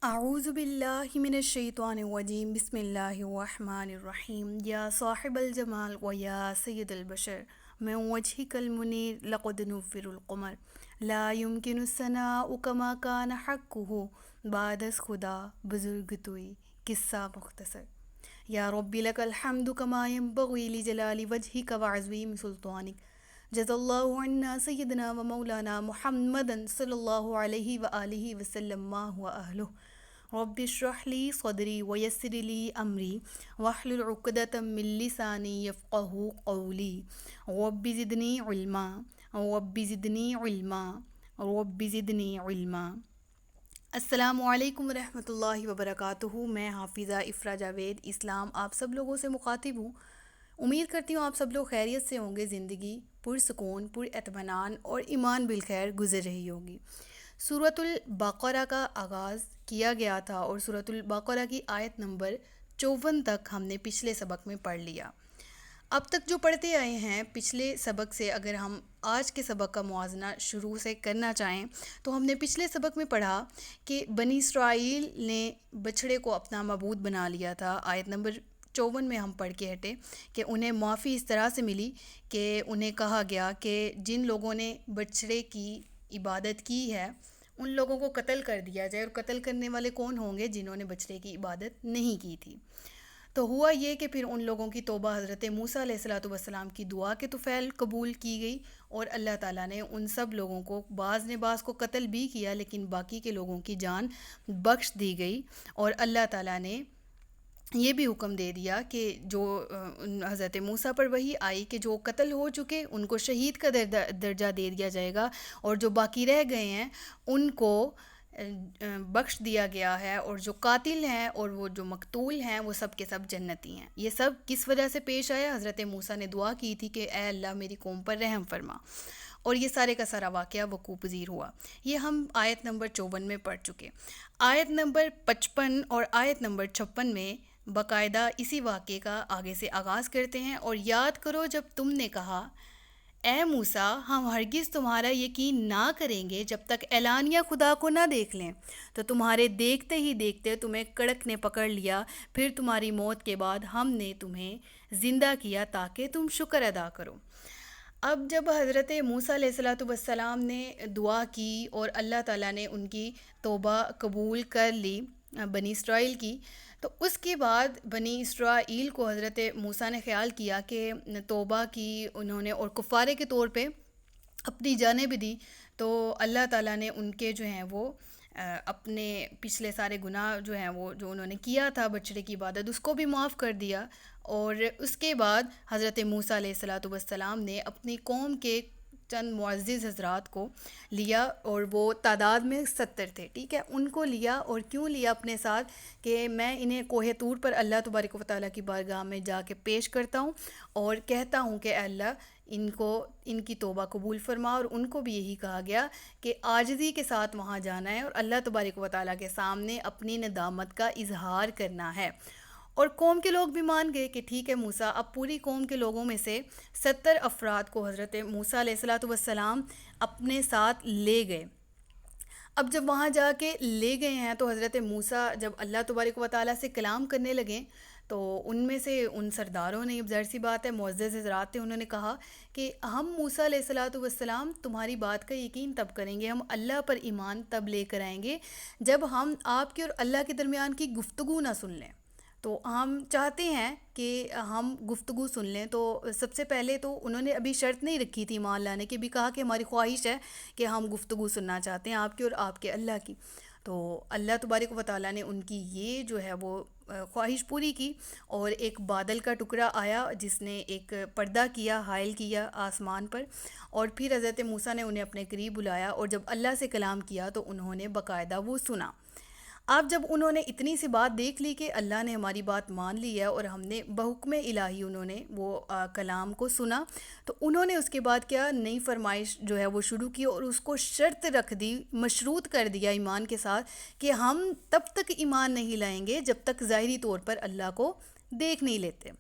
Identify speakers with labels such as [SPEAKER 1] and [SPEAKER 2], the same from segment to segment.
[SPEAKER 1] اعوذ باللہ من الشیطان الرجیم بسم اللہ الرحمن الرحیم یا صاحب الجمال و یا سید البشر من وجهك المنیر لقد نور القمر لا يمكن الثناء كما كان حقه بعد از خدا بزرگ توئی قصہ مختصر یا رب لك الحمد كما ينبغي لجلال وجهك وعظیم سلطانك جزا اللہ عنا سیدنا و مولانا محمدا صلی اللہ علیہ وآلہ وسلم ما هو اہلہ رب اشرح لی صدری ویسر لی امری واحلل عقدۃ من لسانی یفقہوا قولی رب زدنی علما رب زدنی علما رب زدنی علما۔ السلام علیکم ورحمۃ اللہ وبرکاتہ۔ میں حافظہ افرا جاوید اسلام آپ سب لوگوں سے مخاطب ہوں۔ امید کرتی ہوں آپ سب لوگ خیریت سے ہوں گے، زندگی پرسکون، پر اطمینان اور ایمان بالخیر گزر رہی ہوگی۔ سورۃ البقرہ کا آغاز کیا گیا تھا اور سورۃ البقرہ کی آیت نمبر 54 تک ہم نے پچھلے سبق میں پڑھ لیا۔ اب تک جو پڑھتے آئے ہیں پچھلے سبق سے، اگر ہم آج کے سبق کا موازنہ شروع سے کرنا چاہیں تو ہم نے پچھلے سبق میں پڑھا کہ بنی اسرائیل نے بچھڑے کو اپنا معبود بنا لیا تھا۔ آیت نمبر 54 میں ہم پڑھ کے ہٹے کہ انہیں معافی اس طرح سے ملی کہ انہیں کہا گیا کہ جن لوگوں نے بچھڑے کی عبادت کی ہے ان لوگوں کو قتل کر دیا جائے، اور قتل کرنے والے کون ہوں گے؟ جنہوں نے بچھڑے کی عبادت نہیں کی تھی۔ تو ہوا یہ کہ پھر ان لوگوں کی توبہ حضرت موسیٰ علیہ السلام کی دعا کے طفیل قبول کی گئی، اور اللہ تعالیٰ نے ان سب لوگوں کو، بعض کو قتل بھی کیا لیکن باقی کے لوگوں کی جان بخش دی گئی، اور اللہ تعالیٰ نے یہ بھی حکم دے دیا کہ جو حضرت موسیٰ پر وحی آئی کہ جو قتل ہو چکے ان کو شہید کا درجہ دے دیا جائے گا، اور جو باقی رہ گئے ہیں ان کو بخش دیا گیا ہے، اور جو قاتل ہیں اور وہ جو مقتول ہیں وہ سب کے سب جنتی ہیں۔ یہ سب کس وجہ سے پیش آیا؟ حضرت موسیٰ نے دعا کی تھی کہ اے اللہ میری قوم پر رحم فرما، اور یہ سارے کا سارا واقعہ وقوع پذیر ہوا۔ یہ ہم آیت نمبر 54 میں پڑھ چکے۔ آیت نمبر 55 اور آیت نمبر 56 میں باقاعدہ اسی واقعے کا آگے سے آغاز کرتے ہیں۔ اور یاد کرو جب تم نے کہا اے موسیٰ ہم ہرگز تمہارا یقین نہ کریں گے جب تک اعلانیہ خدا کو نہ دیکھ لیں، تو تمہارے دیکھتے ہی دیکھتے تمہیں کڑک نے پکڑ لیا، پھر تمہاری موت کے بعد ہم نے تمہیں زندہ کیا تاکہ تم شکر ادا کرو۔ اب جب حضرت موسیٰ علیہ السلام نے دعا کی اور اللہ تعالیٰ نے ان کی توبہ قبول کر لی بنی اسرائیل کی، تو اس کے بعد بنی اسرائیل کو حضرت موسیٰ نے خیال کیا کہ توبہ کی انہوں نے اور کفارے کے طور پہ اپنی جانیں بھی دی، تو اللہ تعالیٰ نے ان کے جو ہیں وہ اپنے پچھلے سارے گناہ جو ہیں وہ جو انہوں نے کیا تھا بچڑے کی عبادت اس کو بھی معاف کر دیا۔ اور اس کے بعد حضرت موسیٰ علیہ السلام نے اپنی قوم کے چند معزز حضرات کو لیا، اور وہ تعداد میں 70 تھے، ٹھیک ہے، ان کو لیا۔ اور کیوں لیا اپنے ساتھ؟ کہ میں انہیں کوہ طور پر اللہ تبارک و تعالیٰ کی بارگاہ میں جا کے پیش کرتا ہوں اور کہتا ہوں کہ اے اللہ ان کی توبہ قبول فرما، اور ان کو بھی یہی کہا گیا کہ عاجزی کے ساتھ وہاں جانا ہے اور اللہ تبارک و تعالیٰ کے سامنے اپنی ندامت کا اظہار کرنا ہے۔ اور قوم کے لوگ بھی مان گئے کہ ٹھیک ہے موسیٰ۔ اب پوری قوم کے لوگوں میں سے 70 افراد کو حضرت موسیٰ علیہ السلام اپنے ساتھ لے گئے۔ اب جب وہاں جا کے لے گئے ہیں تو حضرت موسیٰ جب اللہ تبارک و تعالیٰ سے کلام کرنے لگے تو ان میں سے ان سرداروں نے، ظاہر سی بات ہے معزز حضرات تھے، انہوں نے کہا کہ ہم موسیٰ علیہ السلام تمہاری بات کا یقین تب کریں گے، ہم اللہ پر ایمان تب لے کر آئیں گے جب ہم آپ کے اور اللہ کے درمیان کی گفتگو نہ سن لیں۔ تو ہم چاہتے ہیں کہ ہم گفتگو سن لیں۔ تو سب سے پہلے تو انہوں نے ابھی شرط نہیں رکھی تھی ایمان لانے کی، بھی کہا کہ ہماری خواہش ہے کہ ہم گفتگو سننا چاہتے ہیں آپ کی اور آپ کے اللہ کی۔ تو اللہ تبارک و تعالیٰ نے ان کی یہ جو ہے وہ خواہش پوری کی، اور ایک بادل کا ٹکڑا آیا جس نے ایک پردہ کیا، حائل کیا آسمان پر، اور پھر حضرت موسیٰ نے انہیں اپنے قریب بلایا، اور جب اللہ سے کلام کیا تو انہوں نے باقاعدہ وہ سنا۔ اب جب انہوں نے اتنی سی بات دیکھ لی کہ اللہ نے ہماری بات مان لی ہے اور ہم نے بحکم الہی انہوں نے وہ کلام کو سنا، تو انہوں نے اس کے بعد کیا نئی فرمائش جو ہے وہ شروع کی، اور اس کو شرط رکھ دی، مشروط کر دیا ایمان کے ساتھ کہ ہم تب تک ایمان نہیں لائیں گے جب تک ظاہری طور پر اللہ کو دیکھ نہیں لیتے۔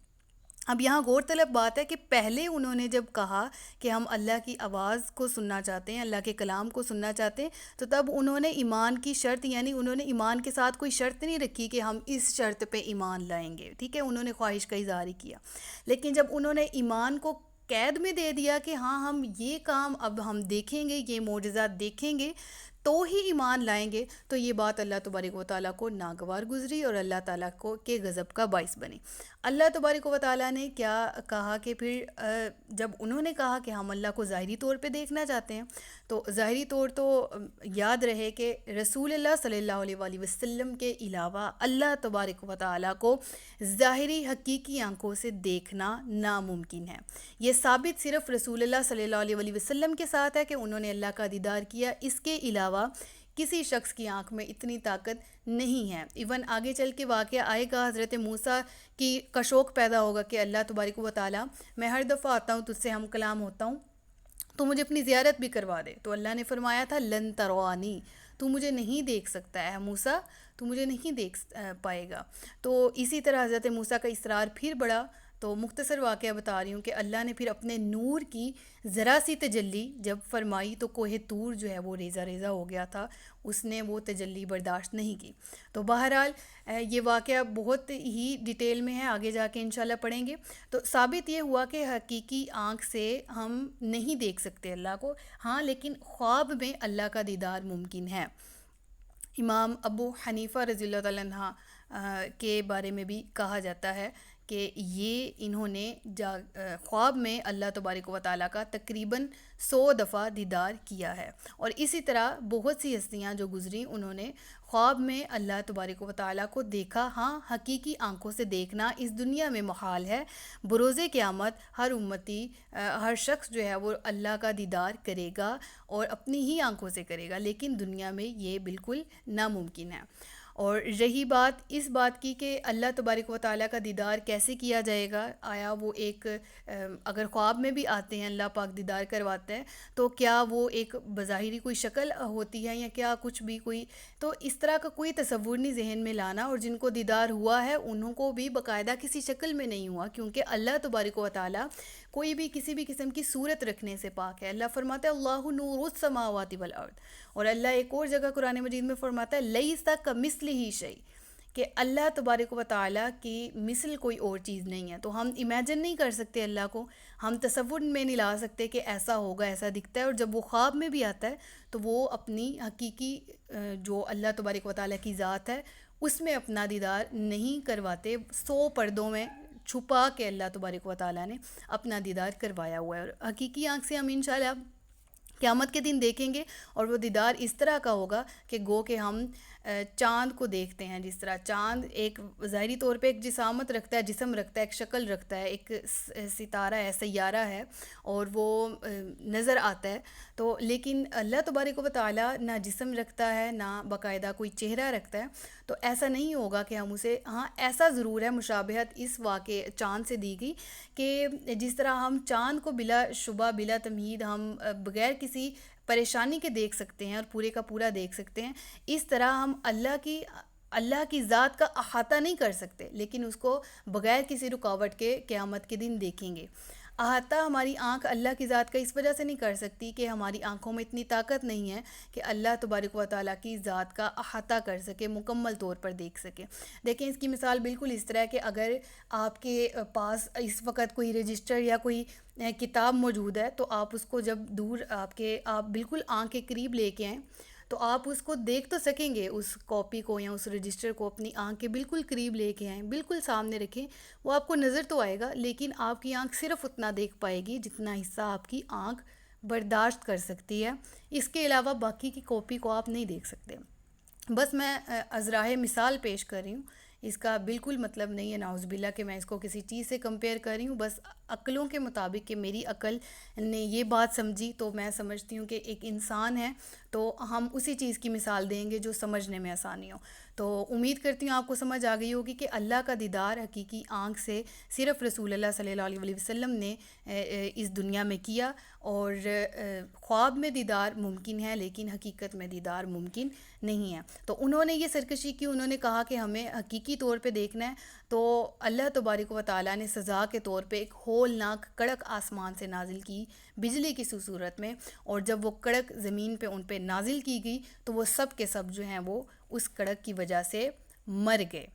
[SPEAKER 1] اب یہاں غور طلب بات ہے کہ پہلے انہوں نے جب کہا کہ ہم اللہ کی آواز کو سننا چاہتے ہیں، اللہ کے کلام کو سننا چاہتے ہیں، تو تب انہوں نے ایمان کی شرط، یعنی انہوں نے ایمان کے ساتھ کوئی شرط نہیں رکھی کہ ہم اس شرط پہ ایمان لائیں گے، ٹھیک ہے، انہوں نے خواہش کا اظہار ہی کیا۔ لیکن جب انہوں نے ایمان کو قید میں دے دیا کہ ہاں ہم یہ کام اب ہم دیکھیں گے، یہ معجزات دیکھیں گے تو ہی ایمان لائیں گے، تو یہ بات اللہ تبارک و تعالیٰ کو ناگوار گزری اور اللہ تعالیٰ کو کے غضب کا باعث بنی۔ اللہ تبارک و تعالیٰ نے کیا کہا کہ پھر جب انہوں نے کہا کہ ہم اللہ کو ظاہری طور پہ دیکھنا چاہتے ہیں، تو ظاہری طور تو یاد رہے کہ رسول اللہ صلی اللہ علیہ وآلہ وسلم کے علاوہ اللہ تبارک و تعالیٰ کو ظاہری حقیقی آنکھوں سے دیکھنا ناممکن ہے۔ یہ ثابت صرف رسول اللہ صلی اللہ علیہ وآلہ وسلم کے ساتھ ہے کہ انہوں نے اللہ کا دیدار کیا، اس کے علاوہ کسی شخص کی آنکھ میں اتنی طاقت نہیں ہے۔ ایون آگے چل کے واقعہ آئے گا، حضرت موسیٰ کا شوق پیدا ہوگا کہ اللہ تبارک و تعالیٰ، میں ہر دفعہ آتا ہوں تجھ سے ہم کلام ہوتا ہوں تو مجھے اپنی زیارت بھی کروا دے، تو اللہ نے فرمایا تھا لن تروانی، تو مجھے نہیں دیکھ سکتا ہے موسیٰ، تو مجھے نہیں دیکھ پائے گا۔ تو اسی طرح حضرت موسیٰ کا اصرار پھر بڑھا، تو مختصر واقعہ بتا رہی ہوں کہ اللہ نے پھر اپنے نور کی ذرا سی تجلی جب فرمائی تو کوہ طور جو ہے وہ ریزہ ریزہ ہو گیا تھا، اس نے وہ تجلی برداشت نہیں کی۔ تو بہرحال یہ واقعہ بہت ہی ڈیٹیل میں ہے، آگے جا کے انشاءاللہ پڑھیں گے۔ تو ثابت یہ ہوا کہ حقیقی آنکھ سے ہم نہیں دیکھ سکتے اللہ کو، ہاں لیکن خواب میں اللہ کا دیدار ممکن ہے۔ امام ابو حنیفہ رضی اللہ تعالیٰ عنہ کے بارے میں بھی کہا جاتا ہے کہ یہ انہوں نے خواب میں اللہ تبارک و تعالیٰ کا تقریباً 100 دفعہ دیدار کیا ہے، اور اسی طرح بہت سی ہستیاں جو گزری انہوں نے خواب میں اللہ تبارک و تعالیٰ کو دیکھا۔ ہاں حقیقی آنکھوں سے دیکھنا اس دنیا میں محال ہے، بروز قیامت ہر امتی، ہر شخص جو ہے وہ اللہ کا دیدار کرے گا اور اپنی ہی آنکھوں سے کرے گا، لیکن دنیا میں یہ بالکل ناممکن ہے۔ اور رہی بات اس بات کی کہ اللہ تبارک و تعالیٰ کا دیدار کیسے کیا جائے گا، آیا وہ ایک اگر خواب میں بھی آتے ہیں اللہ پاک دیدار کرواتا ہے تو کیا وہ ایک بظاہری کوئی شکل ہوتی ہے یا کیا کچھ بھی کوئی، تو اس طرح کا کوئی تصور نہیں ذہن میں لانا، اور جن کو دیدار ہوا ہے انہوں کو بھی باقاعدہ کسی شکل میں نہیں ہوا، کیونکہ اللہ تبارک و تعالیٰ کوئی بھی کسی بھی قسم کی صورت رکھنے سے پاک ہے۔ اللہ فرماتا ہے اللہ نور السماوات والارض، اور اللہ ایک اور جگہ قرآن مجید میں فرماتا ہے لیس کمثلہ شیء، کہ اللہ تبارک و تعالیٰ کی مثل کوئی اور چیز نہیں ہے۔ تو ہم امیجن نہیں کر سکتے اللہ کو، ہم تصور میں نہیں لا سکتے کہ ایسا ہوگا، ایسا دکھتا ہے، اور جب وہ خواب میں بھی آتا ہے تو وہ اپنی حقیقی جو اللہ تبارک و تعالیٰ کی ذات ہے اس میں اپنا دیدار نہیں کرواتے، 100 پردوں میں چھپا کے اللہ تبارک و تعالیٰ نے اپنا دیدار کروایا ہوا ہے، اور حقیقی آنکھ سے ہم انشاءاللہ قیامت کے دن دیکھیں گے، اور وہ دیدار اس طرح کا ہوگا کہ گو کہ ہم چاند کو دیکھتے ہیں، جس طرح چاند ایک ظاہری طور پہ ایک جسامت رکھتا ہے، جسم رکھتا ہے، ایک شکل رکھتا ہے، ایک ستارہ ہے، سیارہ ہے، اور وہ نظر آتا ہے، تو لیکن اللہ تبارک و تعالیٰ نہ جسم رکھتا ہے نہ باقاعدہ کوئی چہرہ رکھتا ہے، تو ایسا نہیں ہوگا کہ ہم اسے، ہاں ایسا ضرور ہے، مشابہت اس واقع چاند سے دی گئی کہ جس طرح ہم چاند کو بلا شبہ بلا تمہید ہم بغیر کسی پریشانی کے دیکھ سکتے ہیں اور پورے کا پورا دیکھ سکتے ہیں، اس طرح ہم اللہ کی ذات کا احاطہ نہیں کر سکتے، لیکن اس کو بغیر کسی رکاوٹ کے قیامت کے دن دیکھیں گے۔ احاطہ ہماری آنکھ اللہ کی ذات کا اس وجہ سے نہیں کر سکتی کہ ہماری آنکھوں میں اتنی طاقت نہیں ہے کہ اللہ تبارک و تعالیٰ کی ذات کا احاطہ کر سکے، مکمل طور پر دیکھ سکے۔ دیکھیں اس کی مثال بالکل اس طرح ہے کہ اگر آپ کے پاس اس وقت کوئی رجسٹر یا کوئی کتاب موجود ہے تو آپ اس کو جب دور آپ بالکل آنکھ کے قریب لے کے آئیں تو آپ اس کو دیکھ تو سکیں گے، اس کاپی کو یا اس رجسٹر کو اپنی آنکھ کے بالکل قریب لے کے آئیں، بالکل سامنے رکھیں، وہ آپ کو نظر تو آئے گا، لیکن آپ کی آنکھ صرف اتنا دیکھ پائے گی جتنا حصہ آپ کی آنکھ برداشت کر سکتی ہے، اس کے علاوہ باقی کی کاپی کو آپ نہیں دیکھ سکتے۔ بس میں ازراہ مثال پیش کر رہی ہوں، اس کا بالکل مطلب نہیں ہے نعوذ باللہ کہ میں اس کو کسی چیز سے کمپیئر کر رہی ہوں، بس عقلوں کے مطابق کہ میری عقل نے یہ بات سمجھی تو میں سمجھتی ہوں کہ ایک انسان ہے تو ہم اسی چیز کی مثال دیں گے جو سمجھنے میں آسانی ہو. تو امید کرتی ہوں آپ کو سمجھ آ گئی ہوگی کہ اللہ کا دیدار حقیقی آنکھ سے صرف رسول اللہ صلی اللہ علیہ وسلم نے اس دنیا میں کیا. اور خواب میں دیدار ممکن ہے لیکن حقیقت میں دیدار ممکن نہیں ہے. تو انہوں نے یہ سرکشی کی, انہوں نے کہا کہ ہمیں حقیقی طور پہ دیکھنا ہے, تو اللہ تبارک و تعالیٰ نے سزا کے طور پہ ایک ہولناک کڑک آسمان سے نازل کی بجلی کی صورت میں, اور جب وہ کڑک زمین پہ ان پہ نازل کی گئی تو وہ سب کے سب جو ہیں وہ اس کڑک کی وجہ سے مر گئے.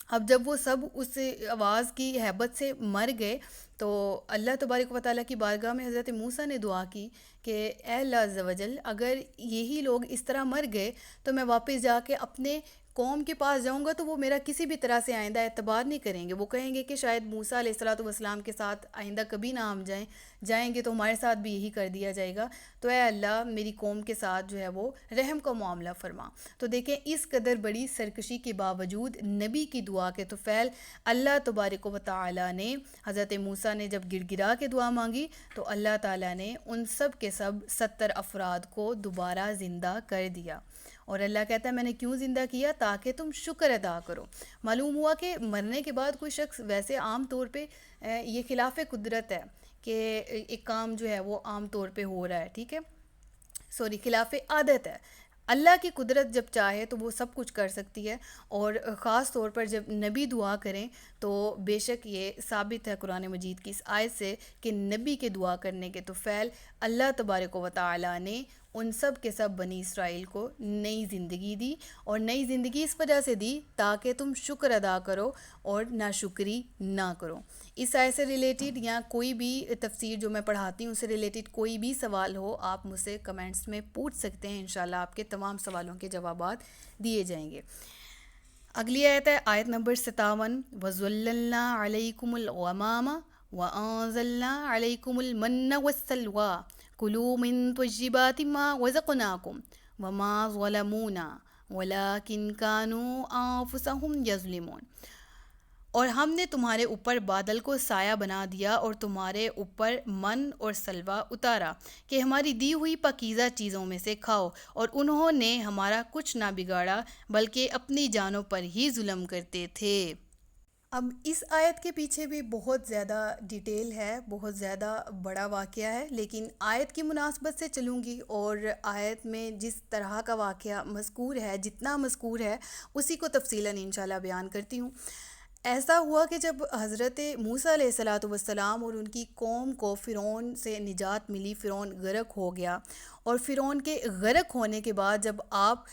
[SPEAKER 1] اب جب وہ سب اس آواز کی ہیبت سے مر گئے تو اللہ تبارک و تعالیٰ کی بارگاہ میں حضرت موسیٰ نے دعا کی کہ اے اللہ عز و جل, اگر یہی لوگ اس طرح مر گئے تو میں واپس جا کے اپنے قوم کے پاس جاؤں گا تو وہ میرا کسی بھی طرح سے آئندہ اعتبار نہیں کریں گے. وہ کہیں گے کہ شاید موسیٰ علیہ السلام کے ساتھ آئندہ کبھی نہ ہم جائیں گے تو ہمارے ساتھ بھی یہی کر دیا جائے گا. تو اے اللہ میری قوم کے ساتھ جو ہے وہ رحم کا معاملہ فرما. تو دیکھیں اس قدر بڑی سرکشی کے باوجود نبی کی دعا کے طفیل اللہ تبارک و تعالیٰ نے, حضرت موسیٰ نے جب گڑ گڑا کے دعا مانگی تو اللہ تعالیٰ نے ان سب کے سب 70 افراد کو دوبارہ زندہ کر دیا. اور اللہ کہتا ہے میں نے کیوں زندہ کیا؟ تاکہ تم شکر ادا کرو. معلوم ہوا کہ مرنے کے بعد کوئی شخص ویسے عام طور پہ یہ خلاف قدرت ہے کہ ایک کام جو ہے وہ عام طور پہ ہو رہا ہے, ٹھیک ہے, خلاف عادت ہے. اللہ کی قدرت جب چاہے تو وہ سب کچھ کر سکتی ہے, اور خاص طور پر جب نبی دعا کریں تو بے شک یہ ثابت ہے قرآن مجید کی اس آیت سے کہ نبی کے دعا کرنے کے طفیل اللہ تبارک و تعالیٰ نے ان سب کے سب بنی اسرائیل کو نئی زندگی دی. اور نئی زندگی اس وجہ سے دی تاکہ تم شکر ادا کرو اور ناشکری نہ کرو. اس آیت سے ریلیٹڈ یا کوئی بھی تفسیر جو میں پڑھاتی ہوں اس سے ریلیٹڈ کوئی بھی سوال ہو آپ مجھ سے کمنٹس میں پوچھ سکتے ہیں, انشاءاللہ آپ کے تمام سوالوں کے جوابات دیے جائیں گے. اگلی آیت ہے آیت نمبر 57, وَظَلَّلْنَا عَلَيْكُمُ الْغَمَامَ وَأَنزَلْنَا عَلَيْكُمُ الْمَنَّ وَالسَّلْوَىٰ كُلُوا مِن طَيِّبَاتِ مَا رَزَقْنَاكُمْ وَمَا ظَلَمُونَا وَلَٰكِن كَانُوا أَنفُسَهُمْ يَظْلِمُونَ. اور ہم نے تمہارے اوپر بادل کو سایہ بنا دیا اور تمہارے اوپر من اور سلوہ اتارا کہ ہماری دی ہوئی پاکیزہ چیزوں میں سے کھاؤ, اور انہوں نے ہمارا کچھ نہ بگاڑا بلکہ اپنی جانوں پر ہی ظلم کرتے تھے. اب اس آیت کے پیچھے بھی بہت زیادہ ڈیٹیل ہے, بہت زیادہ بڑا واقعہ ہے, لیکن آیت کی مناسبت سے چلوں گی اور آیت میں جس طرح کا واقعہ مذکور ہے, جتنا مذکور ہے اسی کو تفصیلاً انشاءاللہ بیان کرتی ہوں. ایسا ہوا کہ جب حضرت موسیٰ علیہ السلام اور ان کی قوم کو فرعون سے نجات ملی, فرعون غرق ہو گیا, اور فرعون کے غرق ہونے کے بعد جب آپ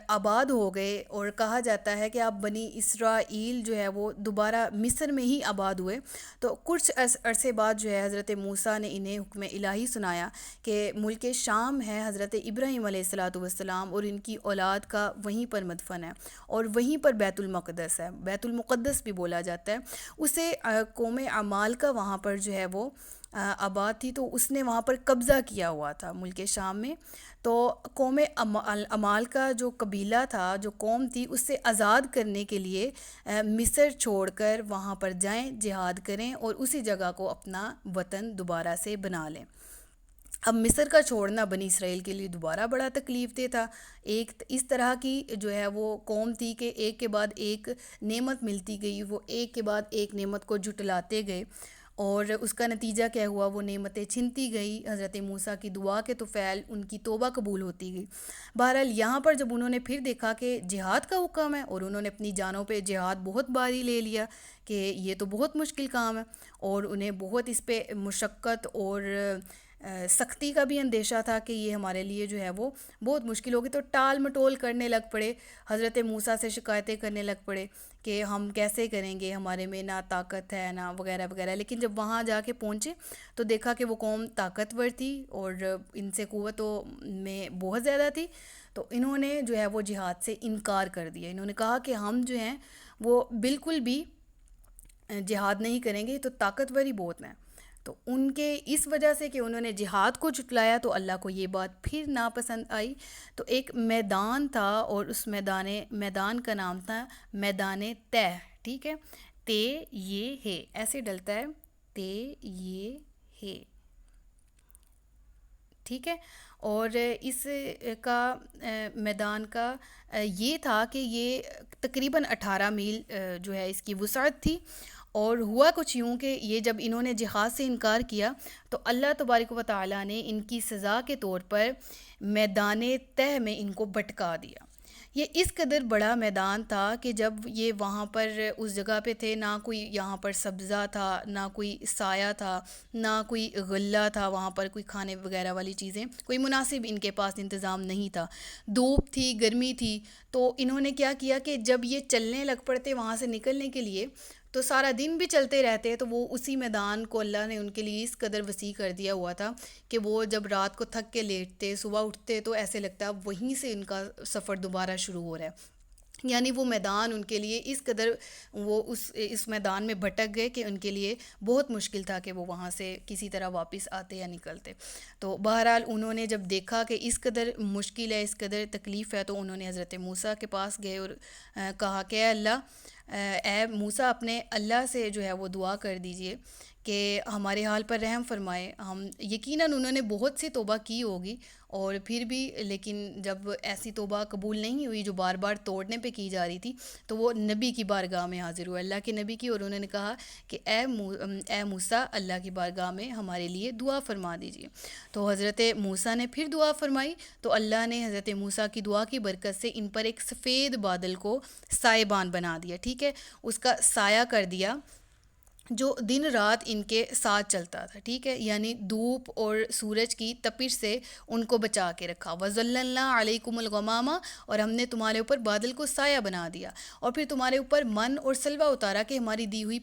[SPEAKER 1] آباد ہو گئے اور کہا جاتا ہے کہ آپ بنی اسرائیل جو ہے وہ دوبارہ مصر میں ہی آباد ہوئے, تو کچھ عرصے بعد جو ہے حضرت موسیٰ نے انہیں حکم الہی سنایا کہ ملک شام ہے, حضرت ابراہیم علیہ السلام اور ان کی اولاد کا وہیں پر مدفن ہے, اور وہیں پر بیت المقدس ہے, بیت المقدس بھی بولا جاتا ہے اسے. قوم عمال کا وہاں پر جو ہے وہ آباد تھی, تو اس نے وہاں پر قبضہ کیا ہوا تھا ملک شام میں. تو قوم عمال کا جو قبیلہ تھا, جو قوم تھی, اس سے آزاد کرنے کے لیے مصر چھوڑ کر وہاں پر جائیں, جہاد کریں اور اسی جگہ کو اپنا وطن دوبارہ سے بنا لیں. اب مصر کا چھوڑنا بنی اسرائیل کے لیے دوبارہ بڑا تکلیف دہ تھا. ایک اس طرح کی جو ہے وہ قوم تھی کہ ایک کے بعد ایک نعمت ملتی گئی, وہ ایک کے بعد ایک نعمت کو جھٹلاتے گئے, اور اس کا نتیجہ کیا ہوا, وہ نعمتیں چھنتی گئی. حضرت موسیٰ کی دعا کے طفیل ان کی توبہ قبول ہوتی گئی. بہرحال یہاں پر جب انہوں نے پھر دیکھا کہ جہاد کا حکم ہے, اور انہوں نے اپنی جانوں پہ جہاد بہت باری لے لیا کہ یہ تو بہت مشکل کام ہے, اور انہیں بہت اس پہ مشقت اور سختی کا بھی اندیشہ تھا کہ یہ ہمارے لیے جو ہے وہ بہت مشکل ہوگی, تو ٹال مٹول کرنے لگ پڑے, حضرت موسیٰ سے شکایتیں کرنے لگ پڑے کہ ہم کیسے کریں گے, ہمارے میں نہ طاقت ہے نہ وغیرہ وغیرہ. لیکن جب وہاں جا کے پہنچے تو دیکھا کہ وہ قوم طاقتور تھی اور ان سے قوتوں میں بہت زیادہ تھی, تو انہوں نے جو ہے وہ جہاد سے انکار کر دیا. انہوں نے کہا کہ ہم جو ہیں وہ بالکل بھی جہاد نہیں کریں گے, تو طاقتور ہی بہت ہیں. تو ان کے اس وجہ سے کہ انہوں نے جہاد کو جھٹلایا تو اللہ کو یہ بات پھر ناپسند آئی. تو ایک میدان تھا اور اس میدان کا نام تھا میدان طے, ٹھیک ہے, تے یہ ہے ایسے ڈلتا ہے تے یہ ہے، ٹھیک ہے۔ اور اس کا میدان کا یہ تھا کہ یہ تقریباً 18 میل جو ہے اس کی وسعت تھی۔ اور ہوا کچھ یوں کہ یہ جب انہوں نے جہاد سے انکار کیا تو اللہ تبارک و تعالیٰ نے ان کی سزا کے طور پر میدان تہ میں ان کو بھٹکا دیا۔ یہ اس قدر بڑا میدان تھا کہ جب یہ وہاں پر اس جگہ پہ تھے، نہ کوئی یہاں پر سبزہ تھا، نہ کوئی سایہ تھا، نہ کوئی غلہ تھا، وہاں پر کوئی کھانے وغیرہ والی چیزیں، کوئی مناسب ان کے پاس انتظام نہیں تھا، دھوپ تھی، گرمی تھی۔ تو انہوں نے کیا کیا کہ جب یہ چلنے لگ پڑتے وہاں سے نکلنے کے لیے تو سارا دن بھی چلتے رہتے، تو وہ اسی میدان کو اللہ نے ان کے لیے اس قدر وسیع کر دیا ہوا تھا کہ وہ جب رات کو تھک کے لیٹتے، صبح اٹھتے تو ایسے لگتا وہیں سے ان کا سفر دوبارہ شروع ہو رہا ہے۔ یعنی وہ میدان ان کے لیے اس قدر، وہ اس میدان میں بھٹک گئے کہ ان کے لیے بہت مشکل تھا کہ وہ وہاں سے کسی طرح واپس آتے یا نکلتے۔ تو بہرحال انہوں نے جب دیکھا کہ اس قدر مشکل ہے، اس قدر تکلیف ہے، تو انہوں نے حضرت موسیٰ کے پاس گئے اور کہا کہ اے اللہ، اے موسیٰ، اپنے اللہ سے جو ہے وہ دعا کر دیجئے کہ ہمارے حال پر رحم فرمائے۔ ہم یقیناً انہوں نے بہت سی توبہ کی ہوگی اور پھر بھی، لیکن جب ایسی توبہ قبول نہیں ہوئی جو بار بار توڑنے پہ کی جا رہی تھی، تو وہ نبی کی بارگاہ میں حاضر ہوئے، اللہ کے نبی کی، اور انہوں نے کہا کہ اے موسیٰ، اللہ کی بارگاہ میں ہمارے لیے دعا فرما دیجئے۔ تو حضرت موسیٰ نے پھر دعا فرمائی، تو اللہ نے حضرت موسیٰ کی دعا کی برکت سے ان پر ایک سفید بادل کو سائبان بنا دیا، ٹھیک ہے، اس کا سایہ کر دیا جو دن رات ان کے ساتھ چلتا تھا، ٹھیک ہے، یعنی دھوپ اور سورج کی تپش سے ان کو بچا کے رکھا۔ وَظَلَّلْنَا عَلَيْكُمُ الْغَمَامَ، اور ہم نے تمہارے اوپر بادل کو سایہ بنا دیا، اور پھر تمہارے اوپر من اور سلوہ اتارا کہ ہماری دی ہوئی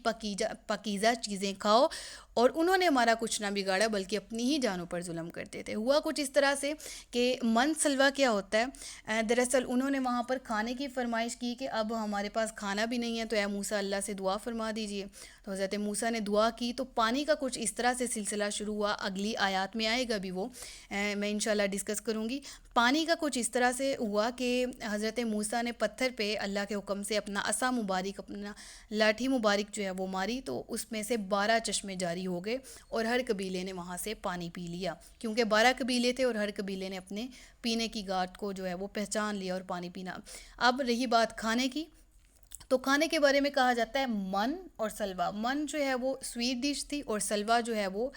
[SPEAKER 1] پاکیزہ چیزیں کھاؤ، اور انہوں نے ہمارا کچھ نہ بگاڑا بلکہ اپنی ہی جانوں پر ظلم کرتے تھے۔ ہوا کچھ اس طرح سے کہ من سلوہ کیا ہوتا ہے، دراصل انہوں نے وہاں پر کھانے کی فرمائش کی کہ اب ہمارے پاس کھانا بھی نہیں ہے، تو اے موسیٰ اللہ سے دعا فرما دیجئے۔ تو حضرت موسیٰ نے دعا کی تو پانی کا کچھ اس طرح سے سلسلہ شروع ہوا، اگلی آیات میں آئے گا بھی وہ، میں انشاءاللہ ڈسکس کروں گی۔ پانی کا کچھ اس طرح سے ہوا کہ حضرت موسیٰ نے پتھر پہ اللہ کے حکم سے اپنا عصا مبارک، اپنا لاٹھی مبارک جو ہے وہ ماری، تو اس میں سے 12 چشمے جاری ہو گئے اور ہر قبیلے نے وہاں سے پانی پی لیا، کیونکہ 12 قبیلے تھے اور ہر قبیلے نے اپنے پینے کی گھاٹ کو جو ہے وہ پہچان لیا اور پانی پینا۔ اب رہی بات کھانے کی، تو کھانے کے بارے میں کہا جاتا ہے من اور سلوہ۔ من جو ہے وہ سویٹ ڈش تھی اور سلوہ جو ہے وہ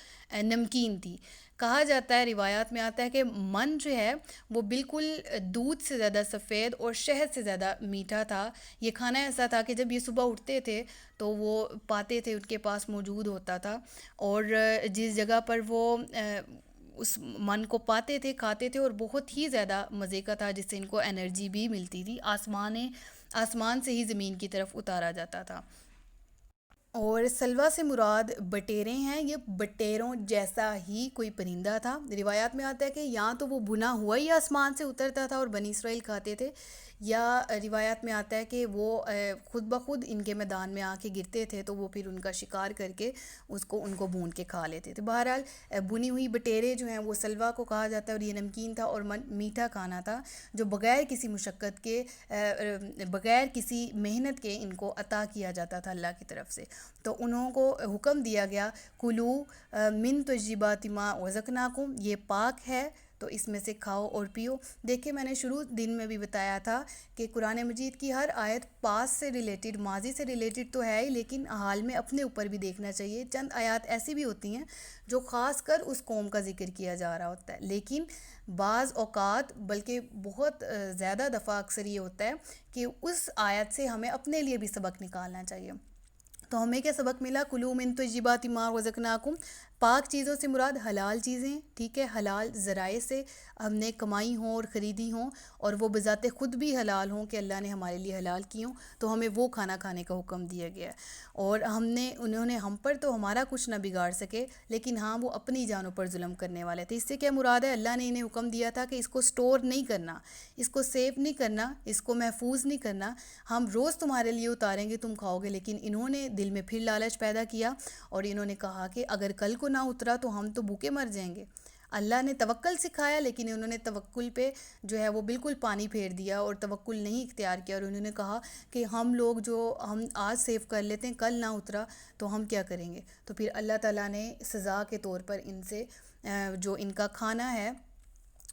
[SPEAKER 1] نمکین تھی۔ کہا جاتا ہے، روایات میں آتا ہے کہ من جو ہے وہ بالکل دودھ سے زیادہ سفید اور شہد سے زیادہ میٹھا تھا۔ یہ کھانا ایسا تھا کہ جب یہ صبح اٹھتے تھے تو وہ پاتے تھے ان کے پاس موجود ہوتا تھا، اور جس جگہ پر وہ اس من کو پاتے تھے، کھاتے تھے، اور بہت ہی زیادہ مزے کا تھا، جس سے ان کو انرجی بھی ملتی تھی، آسمان سے ہی زمین کی طرف اتارا جاتا تھا۔ اور سلوہ سے مراد بٹیرے ہیں، یہ بٹیروں جیسا ہی کوئی پرندہ تھا۔ روایات میں آتا ہے کہ یا تو وہ بنا ہوا ہی آسمان سے اترتا تھا اور بنی اسرائیل کھاتے تھے، یا روایات میں آتا ہے کہ وہ خود بخود ان کے میدان میں آ کے گرتے تھے، تو وہ پھر ان کا شکار کر کے ان کو بھون کے کھا لیتے تھے۔ بہرحال بنی ہوئی بٹیرے جو ہیں وہ سلوہ کو کہا جاتا ہے، اور یہ نمکین تھا اور میٹھا کھانا تھا جو بغیر کسی مشقت کے، بغیر کسی محنت کے ان کو عطا کیا جاتا تھا اللہ کی طرف سے۔ تو انہوں کو حکم دیا گیا، کلو من طیبات ما رزقناکم، یہ پاک ہے تو اس میں سے کھاؤ اور پیو۔ دیکھیں، میں نے شروع دن میں بھی بتایا تھا کہ قرآن مجید کی ہر آیت پاس سے ریلیٹڈ، ماضی سے ریلیٹڈ تو ہے ہی، لیکن حال میں اپنے اوپر بھی دیکھنا چاہیے۔ چند آیات ایسی بھی ہوتی ہیں جو خاص کر اس قوم کا ذکر کیا جا رہا ہوتا ہے، لیکن بعض اوقات، بلکہ بہت زیادہ دفعہ اکثر یہ ہوتا ہے کہ اس آیت سے ہمیں اپنے لیے بھی سبق نکالنا چاہیے۔ تو ہمیں کیا سبق ملا؟ کلوا من طیبات ما رزقناکم، پاک چیزوں سے مراد حلال چیزیں، ٹھیک ہے، حلال ذرائع سے ہم نے کمائی ہوں اور خریدی ہوں، اور وہ بذات خود بھی حلال ہوں کہ اللہ نے ہمارے لیے حلال کی ہوں، تو ہمیں وہ کھانا کھانے کا حکم دیا گیا ہے۔ اور انہوں نے ہم پر تو ہمارا کچھ نہ بگاڑ سکے، لیکن ہاں وہ اپنی جانوں پر ظلم کرنے والے تھے۔ اس سے کیا مراد ہے؟ اللہ نے انہیں حکم دیا تھا کہ اس کو سٹور نہیں کرنا، اس کو سیو نہیں کرنا، اس کو محفوظ نہیں کرنا، ہم روز تمہارے لیے اتاریں گے، تم کھاؤ گے، لیکن انہوں نے دل میں پھر لالچ پیدا کیا اور انہوں نے کہا کہ اگر کل کو نہ اترا تو ہم تو بھوکے مر جائیں گے۔ اللہ نے توکل سکھایا لیکن انہوں نے توکل پہ جو ہے وہ بالکل پانی پھیر دیا اور توکل نہیں اختیار کیا، اور انہوں نے کہا کہ ہم لوگ جو ہم آج سیو کر لیتے ہیں کل نہ اترا تو ہم کیا کریں گے. تو پھر اللہ تعالیٰ نے سزا کے طور پر ان سے جو ان کا کھانا ہے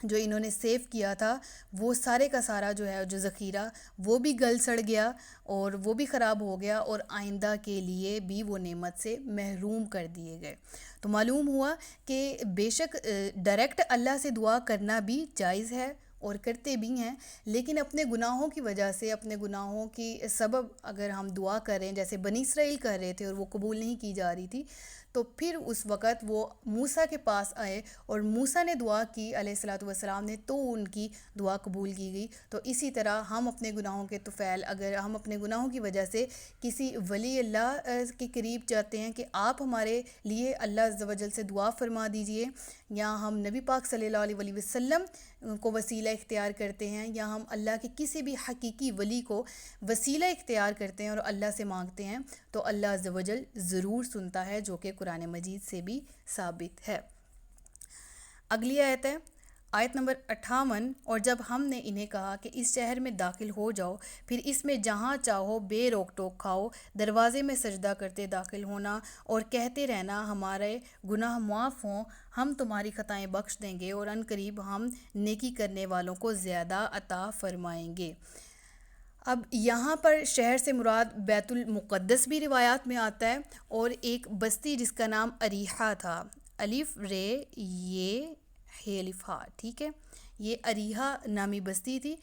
[SPEAKER 1] جو انہوں نے سیو کیا تھا وہ سارے کا سارا جو ہے جو ذخیرہ وہ بھی گل سڑ گیا اور وہ بھی خراب ہو گیا، اور آئندہ کے لیے بھی وہ نعمت سے محروم کر دیے گئے. تو معلوم ہوا کہ بے شک ڈائریکٹ اللہ سے دعا کرنا بھی جائز ہے اور کرتے بھی ہیں، لیکن اپنے گناہوں کی وجہ سے، اپنے گناہوں کی سبب اگر ہم دعا کریں جیسے بنی اسرائیل کر رہے تھے اور وہ قبول نہیں کی جا رہی تھی، تو پھر اس وقت وہ موسیٰ کے پاس آئے اور موسیٰ نے دعا کی علیہ الصلاۃ والسلام نے، تو ان کی دعا قبول کی گئی. تو اسی طرح ہم اپنے گناہوں کے طفیل، اگر ہم اپنے گناہوں کی وجہ سے کسی ولی اللہ کے قریب جاتے ہیں کہ آپ ہمارے لیے اللہ عز و جل سے دعا فرما دیجئے، یا ہم نبی پاک صلی اللہ علیہ وآلہ وسلم کو وسیلہ اختیار کرتے ہیں، یا ہم اللہ کے کسی بھی حقیقی ولی کو وسیلہ اختیار کرتے ہیں اور اللہ سے مانگتے ہیں، تو اللہ عز و جل ضرور سنتا ہے، جو کہ قرآن مجید سے بھی ثابت ہے. اگلی آیت ہے آیت نمبر 58. اور جب ہم نے انہیں کہا کہ اس شہر میں داخل ہو جاؤ، پھر اس میں جہاں چاہو بے روک ٹوک کھاؤ، دروازے میں سجدہ کرتے داخل ہونا اور کہتے رہنا ہمارے گناہ معاف ہوں، ہم تمہاری خطائیں بخش دیں گے اور عنقریب ہم نیکی کرنے والوں کو زیادہ عطا فرمائیں گے. اب یہاں پر شہر سے مراد بیت المقدس بھی روایات میں آتا ہے، اور ایک بستی جس کا نام اریحہ تھا، الف رے یہ ہے الف ہا، ٹھیک ہے، یہ اریحہ نامی بستی تھی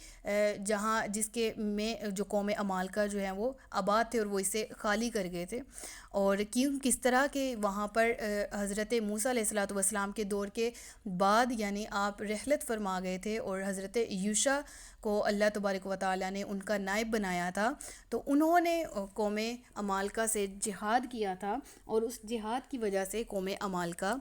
[SPEAKER 1] جہاں جس کے میں جو قوم عمالقہ جو ہیں وہ آباد تھے اور وہ اسے خالی کر گئے تھے. اور کس طرح کہ وہاں پر حضرت موسیٰ علیہ الصلوۃ والسلام کے دور کے بعد یعنی آپ رحلت فرما گئے تھے اور حضرت یوشع کو اللہ تبارک و تعالیٰ نے ان کا نائب بنایا تھا، تو انہوں نے قوم عمالقہ سے جہاد کیا تھا اور اس جہاد کی وجہ سے قوم عمالقہ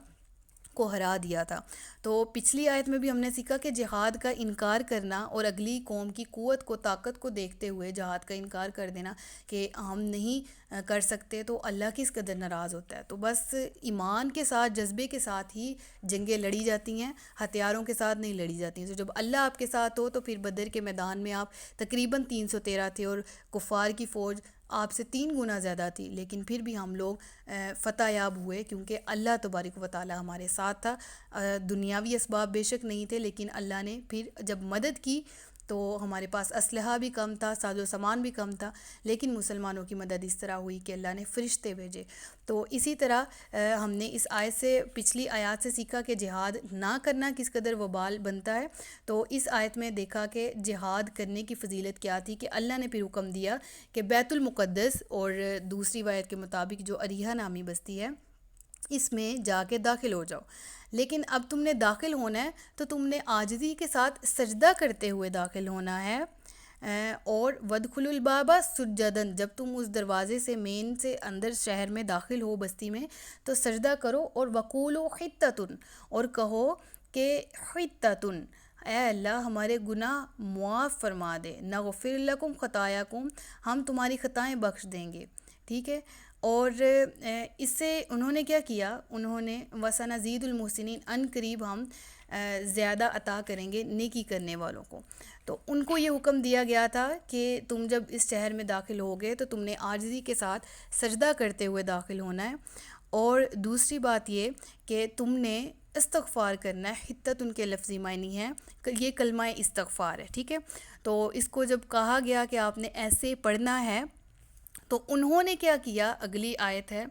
[SPEAKER 1] کو ہرا دیا تھا. تو پچھلی آیت میں بھی ہم نے سیکھا کہ جہاد کا انکار کرنا اور اگلی قوم کی قوت کو طاقت کو دیکھتے ہوئے جہاد کا انکار کر دینا کہ ہم نہیں کر سکتے، تو اللہ کس قدر ناراض ہوتا ہے. تو بس ایمان کے ساتھ، جذبے کے ساتھ ہی جنگیں لڑی جاتی ہیں، ہتھیاروں کے ساتھ نہیں لڑی جاتی ہیں. تو جب اللہ آپ کے ساتھ ہو تو پھر بدر کے میدان میں آپ تقریباً 313 تھے اور کفار کی فوج آپ سے 3 گنا زیادہ تھی، لیکن پھر بھی ہم لوگ فتح یاب ہوئے کیونکہ اللہ تبارک و تعالیٰ ہمارے ساتھ تھا. دنیاوی اسباب بے شک نہیں تھے، لیکن اللہ نے پھر جب مدد کی تو ہمارے پاس اسلحہ بھی کم تھا، ساز و سامان بھی کم تھا، لیکن مسلمانوں کی مدد اس طرح ہوئی کہ اللہ نے فرشتے بھیجے. تو اسی طرح ہم نے اس آیت سے، پچھلی آیات سے سیکھا کہ جہاد نہ کرنا کس قدر وبال بنتا ہے. تو اس آیت میں دیکھا کہ جہاد کرنے کی فضیلت کیا تھی کہ اللہ نے پھر حکم دیا کہ بیت المقدس اور دوسری روایت کے مطابق جو اریحہ نامی بستی ہے اس میں جا کے داخل ہو جاؤ. لیکن اب تم نے داخل ہونا ہے تو تم نے عاجزی کے ساتھ سجدہ کرتے ہوئے داخل ہونا ہے. اور وَادْخُلُوا الْبَابَ سُجَّدًا، جب تم اس دروازے سے مین سے اندر شہر میں داخل ہو بستی میں تو سجدہ کرو، اور وَقُولُوا حِطَّةٌ، اور کہو کہ حِطَّةٌ، اے اللہ ہمارے گناہ معاف فرما دے، نغفر لکم خطایاکم، ہم تمہاری خطائیں بخش دیں گے. ٹھیک ہے. اور اس سے انہوں نے کیا کیا، انہوں نے وَسَنَزِيدُ الْمُحْسِنِينَ، ان قریب ہم زیادہ عطا کریں گے نیکی کرنے والوں کو. تو ان کو یہ حکم دیا گیا تھا کہ تم جب اس شہر میں داخل ہوگے تو تم نے عاجزی کے ساتھ سجدہ کرتے ہوئے داخل ہونا ہے. اور دوسری بات یہ کہ تم نے استغفار کرنا ہے. حطت ان کے لفظی معنی ہے، یہ کلمہ استغفار ہے. ٹھیک ہے. تو اس کو جب کہا گیا کہ آپ نے ایسے پڑھنا ہے تو انہوں نے کیا کیا، اگلی آیت ہے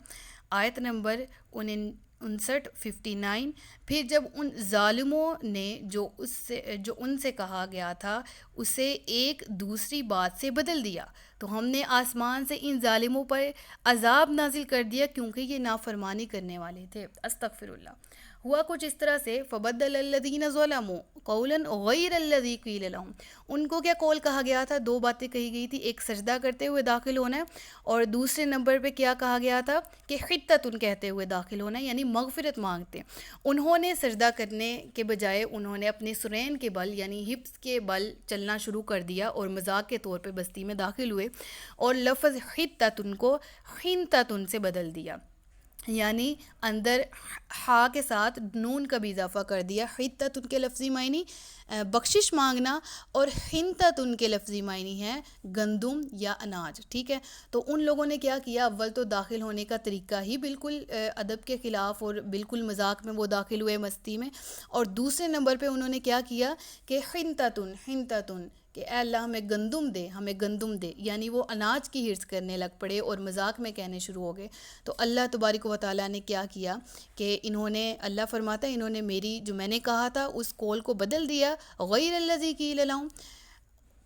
[SPEAKER 1] آیت نمبر 59. پھر جب ان ظالموں نے جو ان سے کہا گیا تھا اسے ایک دوسری بات سے بدل دیا تو ہم نے آسمان سے ان ظالموں پر عذاب نازل کر دیا کیونکہ یہ نافرمانی کرنے والے تھے. استغفر اللہ. ہوا کچھ اس طرح سے فبدل الذین ظلموا قولا غیر الذی قیل لهم، ان کو کیا قول کہا گیا تھا، 2 باتیں کہی گئی تھی، ایک سجدہ کرتے ہوئے داخل ہونا ہے اور دوسرے نمبر پہ کیا کہا گیا تھا کہ حطۃ کہتے ہوئے داخل ہونا ہے، یعنی مغفرت مانگتے. انہوں نے سجدہ کرنے کے بجائے انہوں نے اپنے سرین کے بل یعنی ہپس کے بل چلنا شروع کر دیا اور مذاق کے طور پہ بستی میں داخل ہوئے اور لفظ حطۃ کو حنطۃ سے بدل دیا، یعنی اندر ہا کے ساتھ نون کا بھی اضافہ کر دیا. حتۃ کے لفظی معنی بخشش مانگنا، اور حنتۃ کے لفظی معنی ہے گندم یا اناج. ٹھیک ہے، تو ان لوگوں نے کیا کیا، اول تو داخل ہونے کا طریقہ ہی بالکل ادب کے خلاف اور بالکل مذاق میں وہ داخل ہوئے مستی میں، اور دوسرے نمبر پہ انہوں نے کیا کیا کہ حنتۃ کہ اے اللہ ہمیں گندم دے، ہمیں گندم دے، یعنی وہ اناج کی حرص کرنے لگ پڑے اور مذاق میں کہنے شروع ہو گئے. تو اللہ تبارک و تعالیٰ نے کیا کیا کہ انہوں نے، اللہ فرماتا ہے انہوں نے میری جو میں نے کہا تھا اس قول کو بدل دیا، غیر الذی قیل لہم.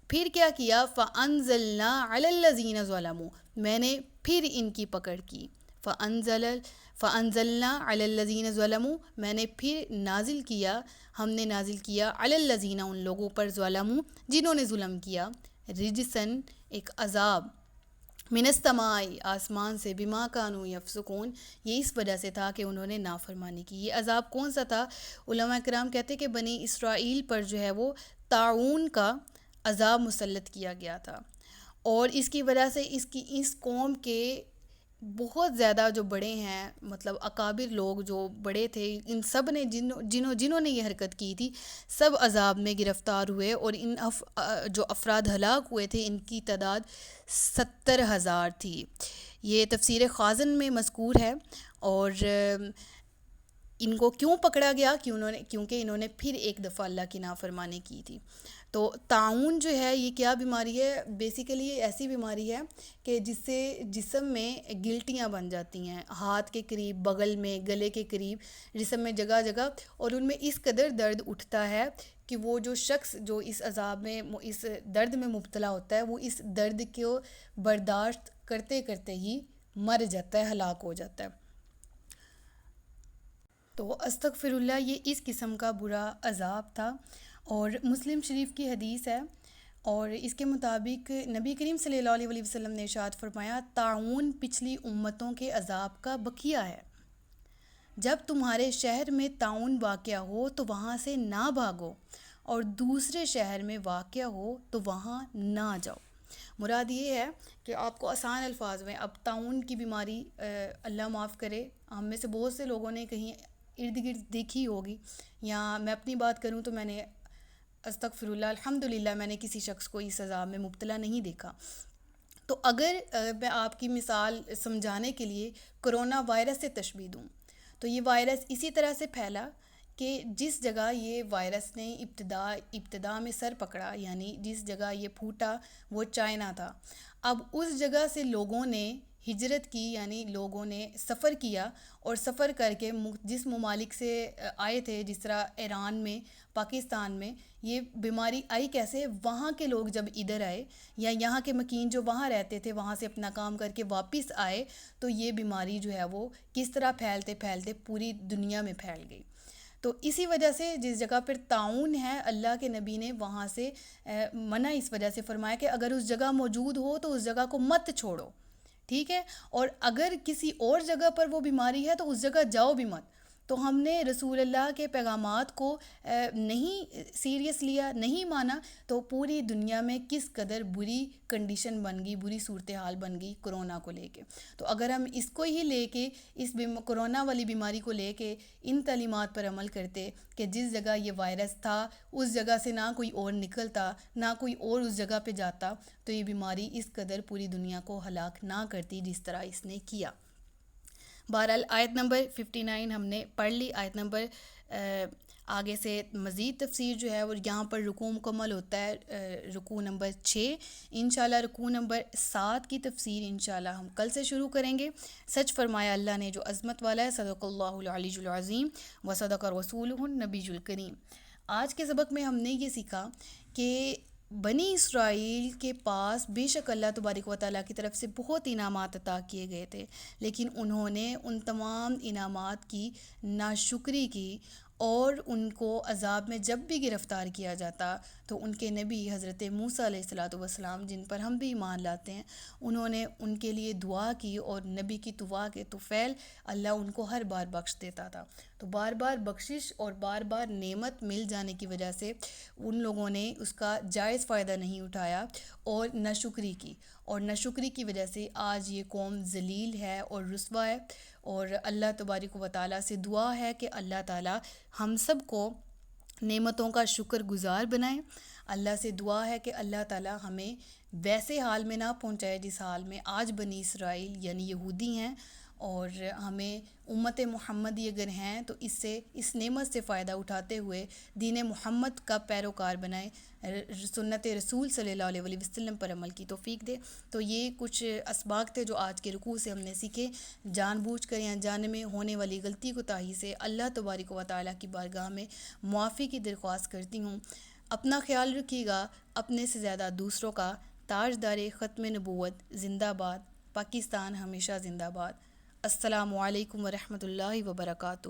[SPEAKER 1] پھر کیا کیا، فَأَنزَلْنَا عَلَى الَّذِينَ ظَلَمُوا، میں نے پھر ان کی پکڑ کی. فَأَنزَلْنَا عَلَى الَّذِينَ ظَلَمُوا، میں نے پھر نازل کیا، ہم نے نازل کیا عَلَى الَّذِينَ ان لوگوں پر، ظَلَمُوا جنہوں نے ظلم کیا، رجسن ایک عذاب، من السماء آسمان سے، بما کانوا یفسقون یہ اس وجہ سے تھا کہ انہوں نے نافرمانی کی. یہ عذاب کون سا تھا؟ علماء کرام کہتے کہ بنی اسرائیل پر جو ہے وہ طاعون کا عذاب مسلط کیا گیا تھا، اور اس کی وجہ سے اس قوم کے بہت زیادہ جو بڑے ہیں، مطلب اکابر لوگ جو بڑے تھے، ان سب نے جنہوں نے یہ حرکت کی تھی، سب عذاب میں گرفتار ہوئے، اور ان جو افراد ہلاک ہوئے تھے ان کی تعداد 70,000 تھی. یہ تفسیر خازن میں مذکور ہے. اور ان کو کیوں پکڑا گیا؟ کیونکہ انہوں نے پھر ایک دفعہ اللہ کی نافرمانی کی تھی. تو طاعون جو ہے یہ کیا بیماری ہے؟ بیسیکلی یہ ایسی بیماری ہے کہ جس سے جسم میں گلٹیاں بن جاتی ہیں، ہاتھ کے قریب، بغل میں، گلے کے قریب، جسم میں جگہ جگہ، اور ان میں اس قدر درد اٹھتا ہے کہ وہ جو شخص جو اس عذاب میں، اس درد میں مبتلا ہوتا ہے، وہ اس درد کو برداشت کرتے کرتے ہی مر جاتا ہے، ہلاک ہو جاتا ہے. تو استغفر اللہ، یہ اس قسم کا برا عذاب تھا. اور مسلم شریف کی حدیث ہے، اور اس کے مطابق نبی کریم صلی اللہ علیہ وسلم نے ارشاد فرمایا، طاعون پچھلی امتوں کے عذاب کا بقیہ ہے. جب تمہارے شہر میں طاعون واقع ہو تو وہاں سے نہ بھاگو، اور دوسرے شہر میں واقع ہو تو وہاں نہ جاؤ. مراد یہ ہے کہ آپ کو آسان الفاظ میں، اب طاعون کی بیماری اللہ معاف کرے، ہم میں سے بہت سے لوگوں نے کہیں ارد گرد دیکھی ہوگی، یا میں اپنی بات کروں تو میں نے استغفر اللہ الحمدللہ میں نے کسی شخص کو اس عذاب میں مبتلا نہیں دیکھا. تو اگر میں آپ کی مثال سمجھانے کے لیے کرونا وائرس سے تشبیہ دوں، تو یہ وائرس اسی طرح سے پھیلا کہ جس جگہ یہ وائرس نے ابتدا میں سر پکڑا، یعنی جس جگہ یہ پھوٹا وہ چائنا تھا. اب اس جگہ سے لوگوں نے ہجرت کی، یعنی لوگوں نے سفر کیا، اور سفر کر کے جس ممالک سے آئے تھے، جس طرح ایران میں، پاکستان میں یہ بیماری آئی کیسے، وہاں کے لوگ جب ادھر آئے، یا یہاں کے مکین جو وہاں رہتے تھے وہاں سے اپنا کام کر کے واپس آئے، تو یہ بیماری جو ہے وہ کس طرح پھیلتے پھیلتے پوری دنیا میں پھیل گئی. تو اسی وجہ سے جس جگہ پر طاعون ہے، اللہ کے نبی نے وہاں سے منع اس وجہ سے فرمایا کہ اگر اس جگہ موجود ہو تو اس جگہ کو مت چھوڑو. ٹھیک ہے، اور اگر کسی اور جگہ پر وہ بیماری ہے تو اس جگہ جاؤ بھی مت. تو ہم نے رسول اللہ کے پیغامات کو نہیں سیریس لیا، نہیں مانا، تو پوری دنیا میں کس قدر بری کنڈیشن بن گئی، بری صورتحال بن گئی کرونا کو لے کے. تو اگر ہم اس کو ہی لے کے، اس کرونا والی بیماری کو لے کے ان تعلیمات پر عمل کرتے کہ جس جگہ یہ وائرس تھا اس جگہ سے نہ کوئی اور نکلتا، نہ کوئی اور اس جگہ پہ جاتا، تو یہ بیماری اس قدر پوری دنیا کو ہلاک نہ کرتی جس طرح اس نے کیا. بہرحال آیت نمبر 59 ہم نے پڑھ لی. آیت نمبر آگے سے مزید تفسیر جو ہے وہ یہاں پر رکوع مکمل ہوتا ہے، رکوع نمبر 6. انشاءاللہ رکوع نمبر 7 کی تفسیر انشاءاللہ ہم کل سے شروع کریں گے. سچ فرمایا اللہ نے جو عظمت والا ہے، صدق اللہ العلی العظیم و صدق رسولہ النبی الکریم. آج کے سبق میں ہم نے یہ سیکھا کہ بنی اسرائیل کے پاس بے شک اللہ تبارک و تعالیٰ کی طرف سے بہت انعامات عطا کیے گئے تھے، لیکن انہوں نے ان تمام انعامات کی ناشکری کی، اور ان کو عذاب میں جب بھی گرفتار کیا جاتا تو ان کے نبی حضرت موسیٰ علیہ الصلوۃ والسلام، جن پر ہم بھی ایمان لاتے ہیں، انہوں نے ان کے لیے دعا کی، اور نبی کی دعا کے طفیل اللہ ان کو ہر بار بخش دیتا تھا. تو تو بار بار بخشش اور بار بار نعمت مل جانے کی وجہ سے ان لوگوں نے اس کا جائز فائدہ نہیں اٹھایا اور ناشکری کی، اور ناشکری کی وجہ سے آج یہ قوم ذلیل ہے اور رسوا ہے۔ اور اللہ تبارک و تعالیٰ سے دعا ہے کہ اللہ تعالیٰ ہم سب کو نعمتوں کا شکر گزار بنائیں۔ اللہ سے دعا ہے کہ اللہ تعالیٰ ہمیں ویسے حال میں نہ پہنچائے جس حال میں آج بنی اسرائیل یعنی یہودی ہیں، اور ہمیں امت محمدی اگر ہیں تو اس نعمت سے فائدہ اٹھاتے ہوئے دین محمد کا پیروکار بنائیں، سنت رسول صلی اللہ علیہ وسلم پر عمل کی توفیق دے۔ تو یہ کچھ اسباق تھے جو آج کے رکوع سے ہم نے سیکھے۔ جان بوجھ کر یا جان میں ہونے والی غلطی کوتاہی سے اللہ تبارک و تعالیٰ کی بارگاہ میں معافی کی درخواست کرتی ہوں۔ اپنا خیال رکھیے گا، اپنے سے زیادہ دوسروں کا۔ تاجدار ختم نبوت زندہ باد، پاکستان ہمیشہ زندہ باد۔ السلام علیکم ورحمۃ اللہ وبرکاتہ۔